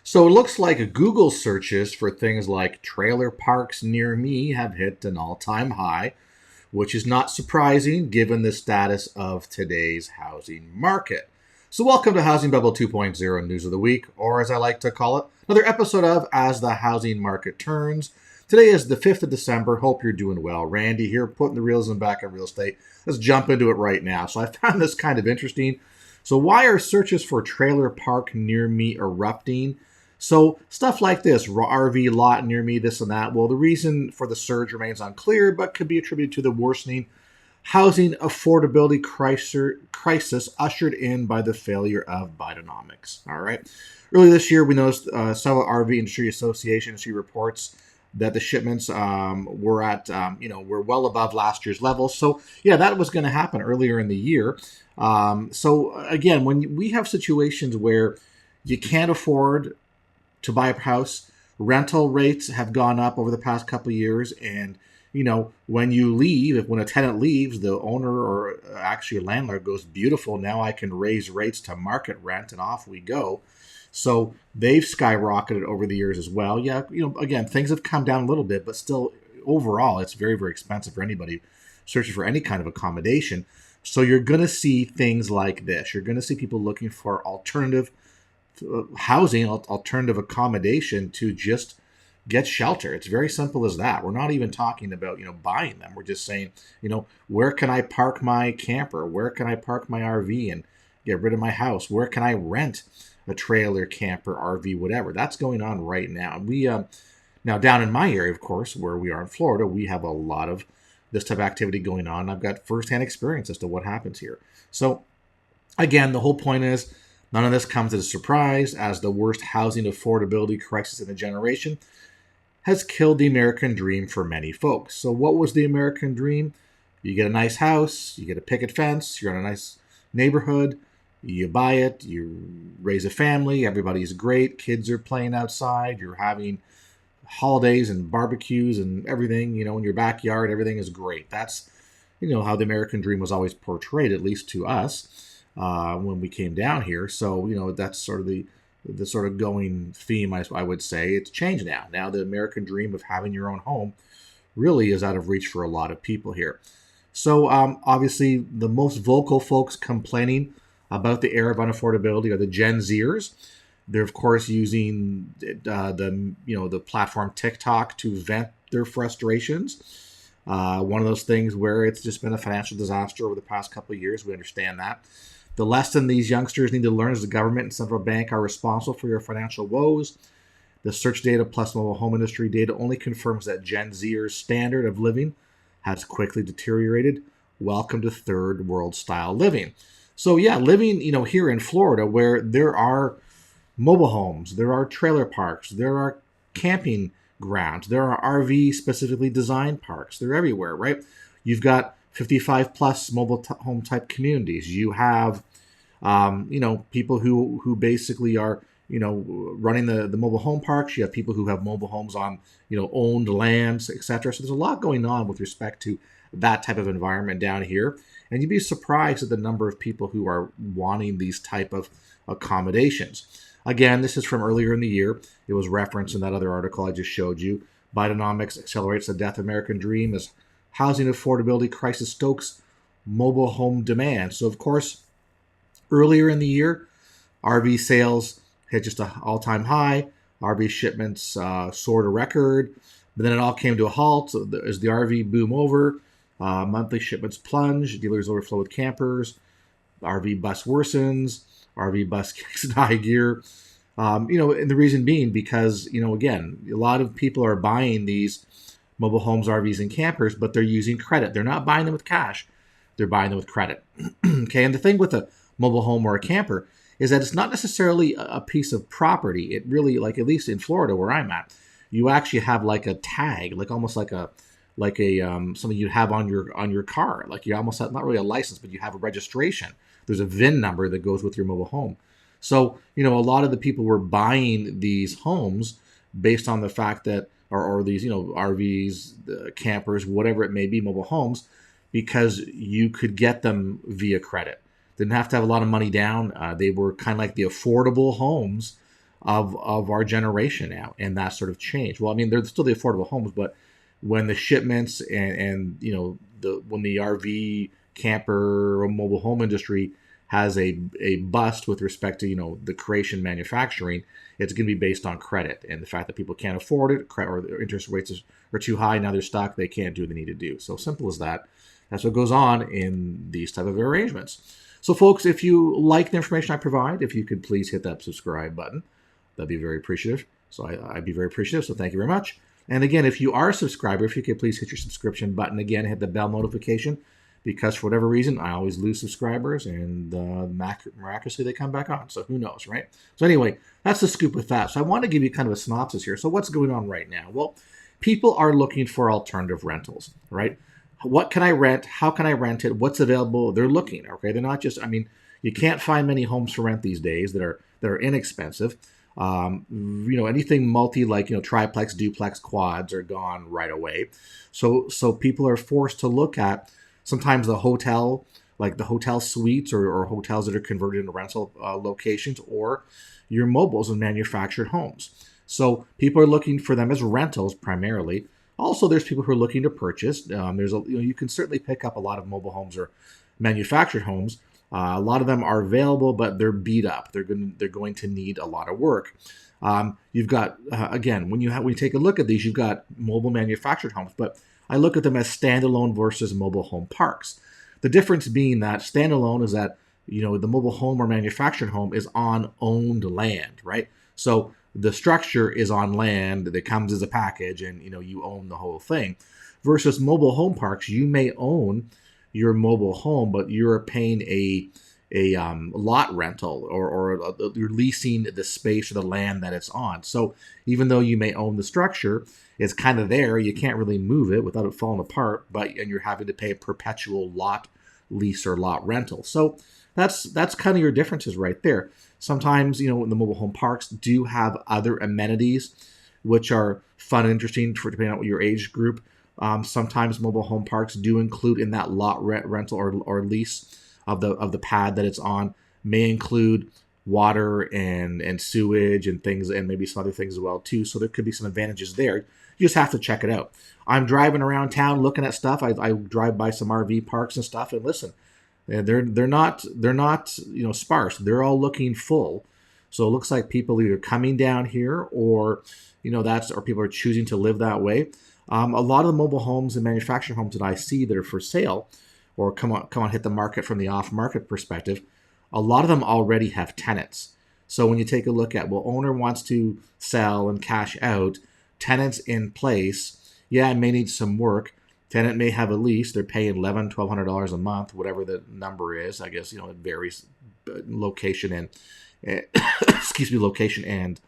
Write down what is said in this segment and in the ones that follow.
So it looks like Google searches for things like trailer parks near me have hit an all-time high, which is not surprising given the status of today's housing market. So welcome to Housing Bubble 2.0 News of the Week, or as I like to call it, another episode of As the Housing Market Turns. Today is the 5th of December. Hope you're doing well. Randy here, putting the realism back on real estate. Let's jump into it right now. So I found this kind of interesting. So why are searches for trailer park near me erupting? So stuff like this, RV lot near me, this and that. Well, the reason for the surge remains unclear, but could be attributed to the worsening housing affordability crisis ushered in by the failure of Bidenomics. All right. Earlier this year, we noticed several RV industry association industry reports that the shipments were at, were well above last year's levels. So, yeah, that was going to happen earlier in the year. So, again, when we have situations where you can't afford to buy a house, rental rates have gone up over the past couple of years, and when you leave, when a tenant leaves, the owner or actually a landlord goes, beautiful, now I can raise rates to market rent, and off we go. So they've skyrocketed over the years as well. Yeah, again, things have come down a little bit, but still, overall, it's very, very expensive for anybody searching for any kind of accommodation. So you're going to see things like this. You're going to see people looking for alternative housing, alternative accommodation to just get shelter. It's very simple as that. We're not even talking about, buying them. We're just saying, where can I park my camper? Where can I park my RV and get rid of my house? Where can I rent a trailer, camper, RV, whatever? That's going on right now. We now down in my area, of course, where we are in Florida, we have a lot of this type of activity going on. I've got firsthand experience as to what happens here. So again, the whole point is none of this comes as a surprise, as the worst housing affordability crisis in a generation has killed the American dream for many folks. So what was the American dream? You get a nice house, you get a picket fence, you're in a nice neighborhood, you buy it, you raise a family, everybody's great, kids are playing outside, you're having holidays and barbecues and everything, in your backyard, everything is great. That's, how the American dream was always portrayed, at least to us, when we came down here. So, that's sort of the sort of going theme, I would say. It's changed now. Now the American dream of having your own home really is out of reach for a lot of people here. So obviously the most vocal folks complaining about the era of unaffordability are the Gen Zers. They're of course using the platform TikTok to vent their frustrations. One of those things where it's just been a financial disaster over the past couple of years. We understand that. The lesson these youngsters need to learn is the government and central bank are responsible for your financial woes. The search data plus mobile home industry data only confirms that Gen Zers' standard of living has quickly deteriorated. Welcome to third world style living. So yeah, living, here in Florida where there are mobile homes, there are trailer parks, there are camping grounds, there are RV specifically designed parks. They're everywhere, right? You've got 55 plus mobile home type communities. You have, people who basically are, running the mobile home parks. You have people who have mobile homes on, owned lands, etc. So there's a lot going on with respect to that type of environment down here. And you'd be surprised at the number of people who are wanting these type of accommodations. Again, this is from earlier in the year. It was referenced in that other article I just showed you. Bidenomics accelerates the death of American dream as housing affordability crisis stokes mobile home demand. So, of course, earlier in the year, RV sales hit just an all-time high. RV shipments soared a record, but then it all came to a halt as the RV boom over. Monthly shipments plunge. Dealers overflow with campers. RV bust worsens. RV bust kicks in high gear. And the reason being because, again, a lot of people are buying these mobile homes, RVs, and campers, but they're using credit. They're not buying them with cash. They're buying them with credit. Okay, and the thing with a mobile home or a camper is that it's not necessarily a piece of property. It really, like at least in Florida where I'm at, you actually have like a tag, like almost like a something you have on your car. Like you almost have not really a license, but you have a registration. There's a VIN number that goes with your mobile home. So a lot of the people were buying these homes based on the fact that or these, RVs, campers, whatever it may be, mobile homes, because you could get them via credit. Didn't have to have a lot of money down. They were kind of like the affordable homes of our generation now, and that sort of change. Well, I mean, they're still the affordable homes, but when the shipments and when the RV camper or mobile home industry has a bust with respect to the creation manufacturing, it's going to be based on credit and the fact that people can't afford it, or their interest rates are too high. Now they're stuck; they can't do what they need to do. So simple as that. That's what goes on in these type of arrangements. So, folks, if you like the information I provide, if you could please hit that subscribe button, that'd be very appreciative. So I'd be very appreciative. So thank you very much. And again, if you are a subscriber, if you could please hit your subscription button again, hit the bell notification, because for whatever reason, I always lose subscribers, and miraculously they come back on. So who knows, right? So anyway, that's the scoop with that. So I want to give you kind of a synopsis here. So what's going on right now? Well, people are looking for alternative rentals, right? What can I rent? How can I rent it? What's available? They're looking, okay? They're not just, you can't find many homes for rent these days that are inexpensive. Anything multi, like, triplex, duplex, quads are gone right away. So people are forced to look at sometimes the hotel, like the hotel suites or hotels that are converted into rental locations, or your mobiles and manufactured homes. So people are looking for them as rentals primarily. Also, there's people who are looking to purchase. You can certainly pick up a lot of mobile homes or manufactured homes. A lot of them are available, but they're beat up. They're going to need a lot of work. You've got again, when you take a look at these, you've got mobile manufactured homes, but I look at them as standalone versus mobile home parks. The difference being that standalone is that the mobile home or manufactured home is on owned land, right? So the structure is on land that comes as a package, and you own the whole thing. Versus mobile home parks, you may own your mobile home, but you're paying a lot rental, or you're leasing the space or the land that it's on. So even though you may own the structure, it's kind of there. You can't really move it without it falling apart, and you're having to pay a perpetual lot lease or lot rental. So that's kind of your differences right there. Sometimes, the mobile home parks do have other amenities, which are fun and interesting depending on your age group. Sometimes mobile home parks do include in that lot rental or lease of the pad that it's on, may include water and sewage and things, and maybe some other things as well too. So there could be some advantages there. You just have to check it out. I'm driving around town looking at stuff. I drive by some RV parks and stuff, and listen, they're not sparse. They're all looking full. So it looks like people either coming down here, or or people are choosing to live that way. A lot of the mobile homes and manufactured homes that I see that are for sale, or come on hit the market from the off market perspective, a lot of them already have tenants. So when you take a look at, owner wants to sell and cash out, tenants in place, it may need some work. Tenant may have a lease. They're paying $1,100, $1,200 a month, whatever the number is. I guess, it varies location and, location and,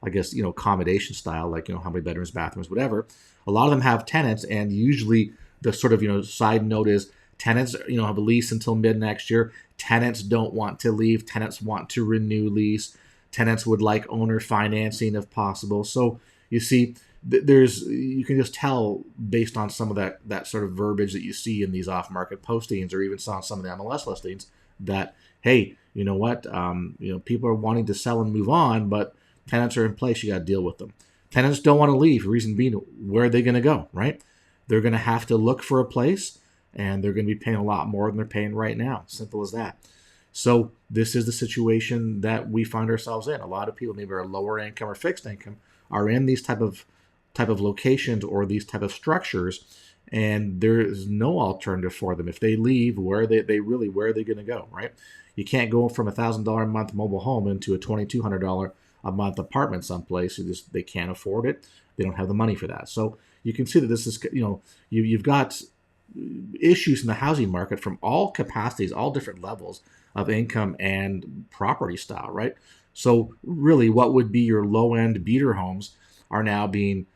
accommodation style, like, how many bedrooms, bathrooms, whatever. A lot of them have tenants, and usually the sort of, side note is tenants, have a lease until mid next year. Tenants don't want to leave. Tenants want to renew lease. Tenants would like owner financing if possible. So you see, you can just tell based on some of that sort of verbiage that you see in these off-market postings, or even saw some of the MLS listings, that, hey, you know what, people are wanting to sell and move on, but tenants are in place. You got to deal with them. Tenants don't want to leave. Reason being, where are they going to go, right? They're going to have to look for a place, and they're going to be paying a lot more than they're paying right now. Simple as that. So this is the situation that we find ourselves in. A lot of people, maybe are lower income or fixed income, are in these type of locations or these type of structures, and there is no alternative for them. If they leave, where are they going to go, right? You can't go from $1,000 a month mobile home into a $2,200 a month apartment someplace. They can't afford it. They don't have the money for that. So you can see that this is, you've got issues in the housing market from all capacities, all different levels of income and property style, right? So really, what would be your low-end beater homes are now going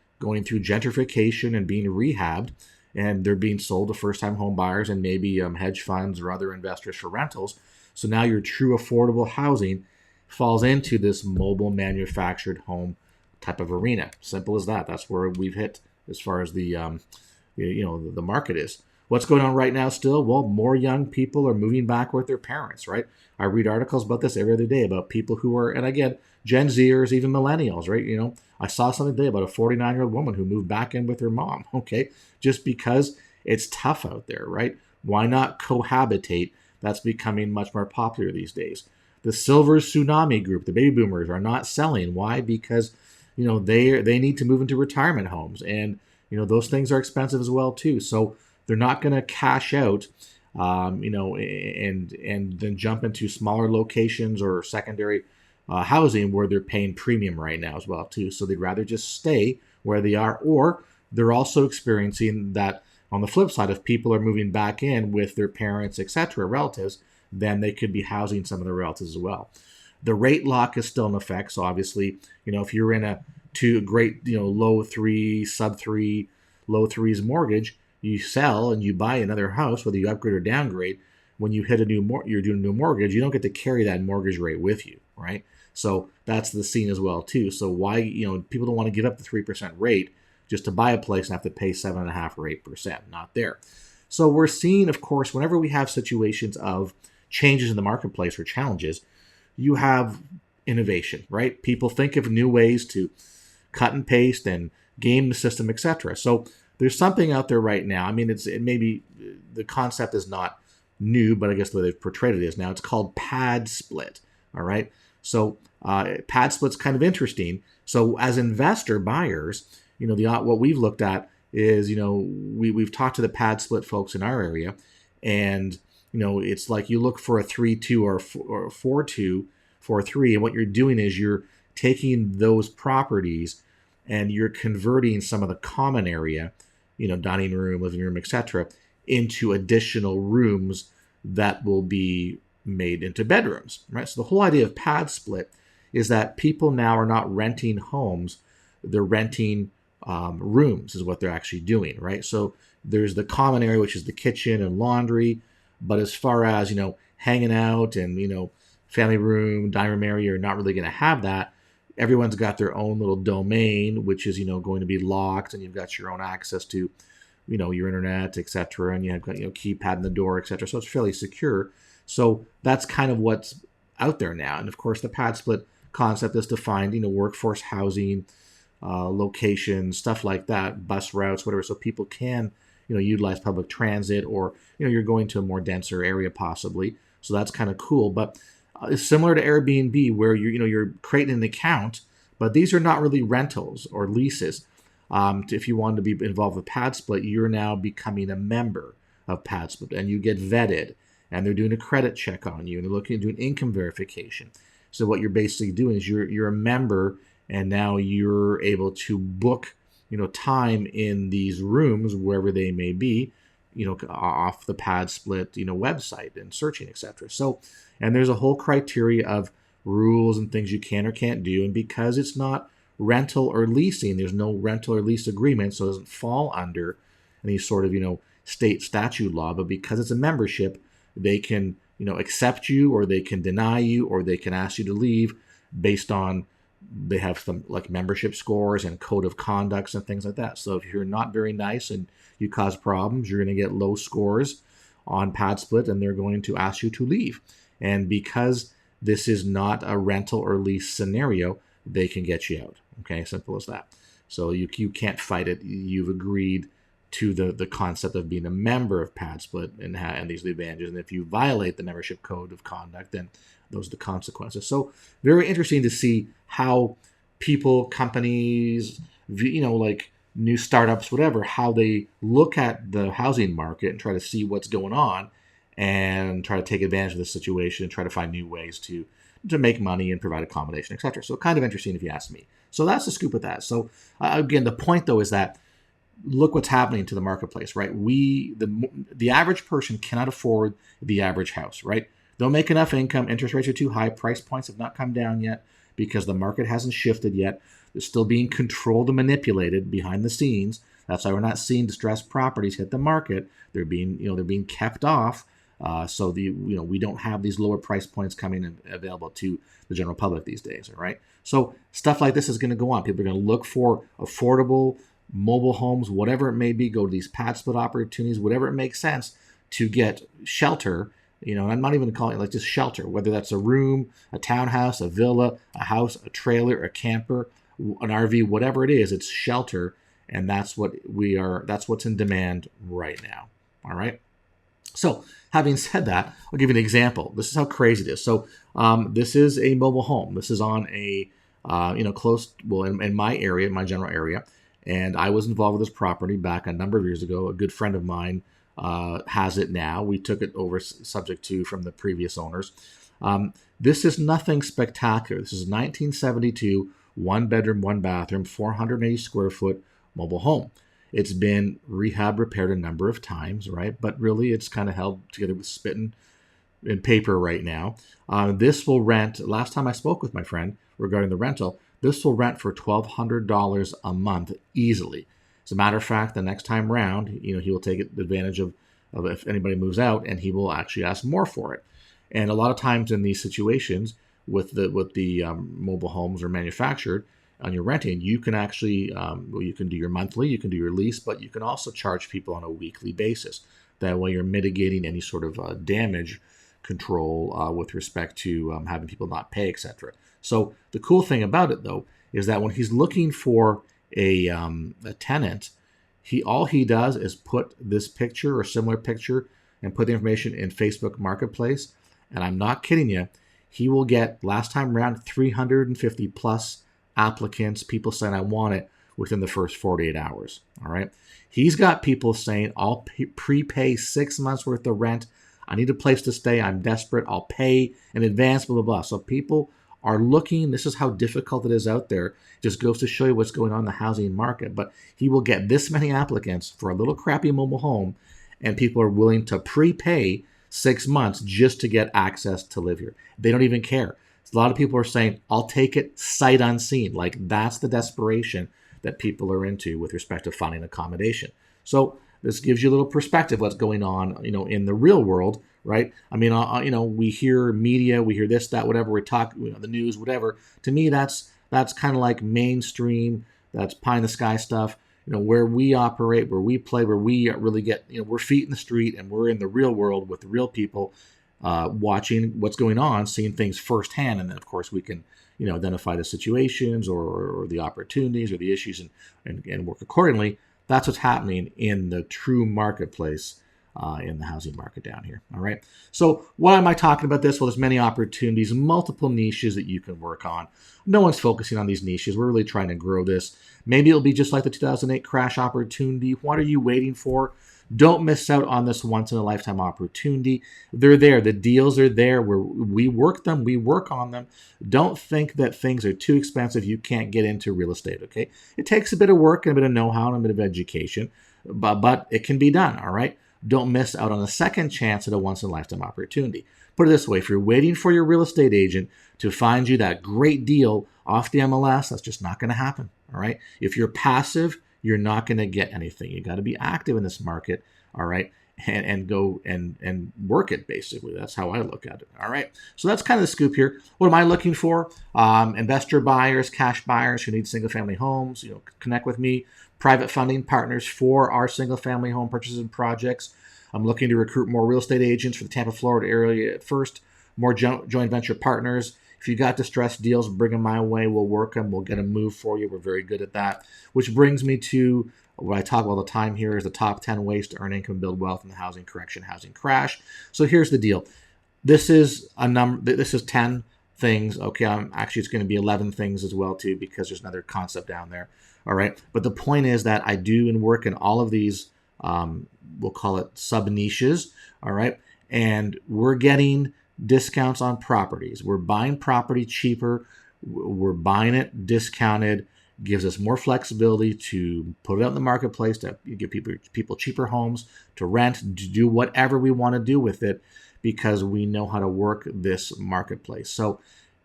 through gentrification and being rehabbed, and they're being sold to first-time home buyers and maybe hedge funds or other investors for rentals. So now your true affordable housing falls into this mobile manufactured home type of arena. Simple as that. That's where we've hit as far as the market is. What's going on right now still? Well, more young people are moving back with their parents, right? I read articles about this every other day about people who are, and again, Gen Zers, even millennials, right? I saw something today about a 49-year-old woman who moved back in with her mom, okay? Just because it's tough out there, right? Why not cohabitate? That's becoming much more popular these days. The Silver Tsunami Group, the baby boomers, are not selling. Why? Because they need to move into retirement homes, and those things are expensive as well too. So they're not going to cash out, and then jump into smaller locations or secondary housing where they're paying premium right now as well too. So they'd rather just stay where they are, or they're also experiencing that on the flip side, if people are moving back in with their parents, etc., relatives, then they could be housing some of their relatives as well. The rate lock is still in effect. So obviously, if you're in a low three, sub three, low threes mortgage, you sell and you buy another house, whether you upgrade or downgrade. When you hit you're doing a new mortgage, you don't get to carry that mortgage rate with you, right? So that's the scene as well too. So why people don't want to give up the 3% rate just to buy a place and have to pay 7.5 or 8%? Not there. So we're seeing, of course, whenever we have situations of changes in the marketplace or challenges, you have innovation, right? People think of new ways to cut and paste and game the system, etc. So there's something out there right now. I mean, it maybe the concept is not new, but I guess the way they've portrayed it is now. It's called pad split. All right. So pad split's kind of interesting. So as investor buyers, what we've looked at is we've talked to the pad split folks in our area, and it's like you look for a 3-2 or 4-2, 4-3, and what you're doing is you're taking those properties and you're converting some of the common area, dining room, living room, etc., into additional rooms that will be made into bedrooms, right? So the whole idea of pad split is that people now are not renting homes, they're renting rooms is what they're actually doing, right? So there's the common area, which is the kitchen and laundry, but as far as, hanging out and, family room, dining room area, you're not really going to have that. Everyone's got their own little domain, which is, going to be locked, and you've got your own access to, your internet, etc. And you have got, keypad in the door, etc. So it's fairly secure. So that's kind of what's out there now. And of course, the pad split concept is to find, workforce housing, locations, stuff like that, bus routes, whatever. So people can, utilize public transit, or, you're going to a more denser area possibly. So that's kind of cool. But it's similar to Airbnb, where you're creating an account, but these are not really rentals or leases. If you want to be involved with pad split, you're now becoming a member of pad split, and you get vetted, and they're doing a credit check on you, and they're looking at doing income verification. So what you're basically doing is you're a member, and now you're able to book time in these rooms wherever they may be, off the pad split website and searching, etc. So, and there's a whole criteria of rules and things you can or can't do, and because it's not rental or leasing, there's no rental or lease agreement, so it doesn't fall under any sort of state statute law. But because it's a membership, they can accept you, or they can deny you, or they can ask you to leave based on, they have some like membership scores and code of conducts and things like that. So if you're not very nice and you cause problems, you're going to get low scores on pad split, and they're going to ask you to leave. And because this is not a rental or lease scenario, they can get you out. Okay, simple as that. So you can't fight it. You've agreed to the concept of being a member of pad split, and these are the advantages. And if you violate the membership code of conduct, then those are the consequences. So very interesting to see how people, companies, like new startups, whatever, how they look at the housing market and try to see what's going on and try to take advantage of the situation and try to find new ways to make money and provide accommodation, etc. So kind of interesting if you ask me. So that's the scoop with that. So again, the point though is that look what's happening to the marketplace, right? The average person cannot afford the average house, right? Don't make enough income. Interest rates are too high. Price points have not come down yet because the market hasn't shifted yet. They're still being controlled and manipulated behind the scenes. That's why we're not seeing distressed properties hit the market. They're being kept off. So we don't have these lower price points coming and available to the general public these days. All right. So stuff like this is going to go on. People are going to look for affordable, mobile homes, whatever it may be, go to these pad split opportunities, whatever it makes sense to get shelter. I'm not even calling it like just shelter, whether that's a room, a townhouse, a villa, a house, a trailer, a camper, an RV, whatever it is, it's shelter. And that's what's in demand right now. All right. So having said that, I'll give you an example. This is how crazy it is. So this is a mobile home. This is on a, in my area, my general area. And I was involved with this property back a number of years ago. A good friend of mine has it now. We took it over subject to from the previous owners. This is nothing spectacular. This is a 1972, 1 bedroom, 1 bathroom, 480 square foot mobile home. It's been rehab repaired a number of times, right? But really it's kind of held together with spitting and paper right now. This will rent, last time I spoke with my friend regarding the rental, this will rent for $1,200 a month easily. As a matter of fact, the next time round, he will take advantage of if anybody moves out, and he will actually ask more for it. And a lot of times in these situations with the mobile homes are manufactured, on your renting, you can actually, you can do your monthly, you can do your lease, but you can also charge people on a weekly basis. That way you're mitigating any sort of damage control with respect to having people not pay, etc. So the cool thing about it, though, is that when he's looking for a tenant, all he does is put this picture or similar picture and put the information in Facebook Marketplace. And I'm not kidding you, he will get, last time around, 350 plus applicants, people saying I want it within the first 48 hours. All right. He's got people saying, I'll prepay 6 months worth of rent. I need a place to stay. I'm desperate. I'll pay in advance, blah, blah, blah. So people are looking. This is how difficult it is out there. It just goes to show you what's going on in the housing market. But he will get this many applicants for a little crappy mobile home, and people are willing to prepay 6 months just to get access to live here. They don't even care. A lot of people are saying, I'll take it sight unseen. Like, that's the desperation that people are into with respect to finding accommodation. So this gives you a little perspective what's going on, in the real world, right? I mean, we hear media, we hear this, that, whatever, we talk, the news, whatever. To me, that's kind of like mainstream, that's pie in the sky stuff. Where we operate, where we play, where we really get, we're feet in the street and we're in the real world with the real people. Watching what's going on, seeing things firsthand, and then of course we can, identify the situations or the opportunities or the issues and work accordingly. That's what's happening in the true marketplace, in the housing market down here. All right. So why am I talking about this? Well, there's many opportunities, multiple niches that you can work on. No one's focusing on these niches. We're really trying to grow this. Maybe it'll be just like the 2008 crash opportunity. What are you waiting for? Don't miss out on this once-in-a-lifetime opportunity. They're there. The deals are there. We work them. We work on them. Don't think that things are too expensive. You can't get into real estate, okay? It takes a bit of work and a bit of know-how and a bit of education, but it can be done, all right? Don't miss out on a second chance at a once-in-a-lifetime opportunity. Put it this way. If you're waiting for your real estate agent to find you that great deal off the MLS, that's just not going to happen, all right? If you're passive, you're not going to get anything. You got to be active in this market, all right, and go and work it, basically. That's how I look at it, all right? So that's kind of the scoop here. What am I looking for? Investor buyers, cash buyers who need single-family homes. Connect with me. Private funding partners for our single-family home purchases and projects. I'm looking to recruit more real estate agents for the Tampa, Florida area at first, more joint venture partners. If you got distressed deals, bring them my way. We'll work them. We'll get them moved for you. We're very good at that. Which brings me to what I talk all the time here is the top 10 ways to earn income, build wealth in the housing correction, housing crash. So here's the deal. This is a number. This is 10 things. Okay, actually it's going to be 11 things as well too, because there's another concept down there. All right, but the point is that I do and work in all of these. We'll call it sub niches. All right, and we're getting discounts on properties. We're buying property cheaper. We're buying it discounted. Gives us more flexibility to put it out in the marketplace, to give people cheaper homes, to rent, to do whatever we want to do with it, because we know how to work this marketplace. So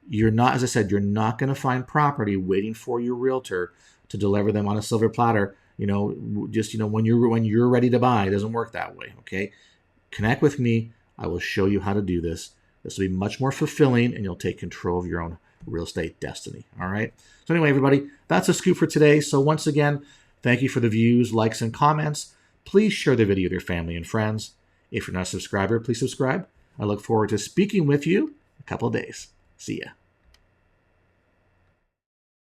you're not, as I said, you're not going to find property waiting for your realtor to deliver them on a silver platter. When you're ready to buy. It doesn't work that way. Okay, connect with me. I will show you how to do this. This will be much more fulfilling, and you'll take control of your own real estate destiny. All right. So anyway, everybody, that's a scoop for today. So once again, Thank you for the views, likes, and comments. Please share the video with your family and friends. If you're not a subscriber, please subscribe. I look forward to speaking with you in a couple of days. See ya.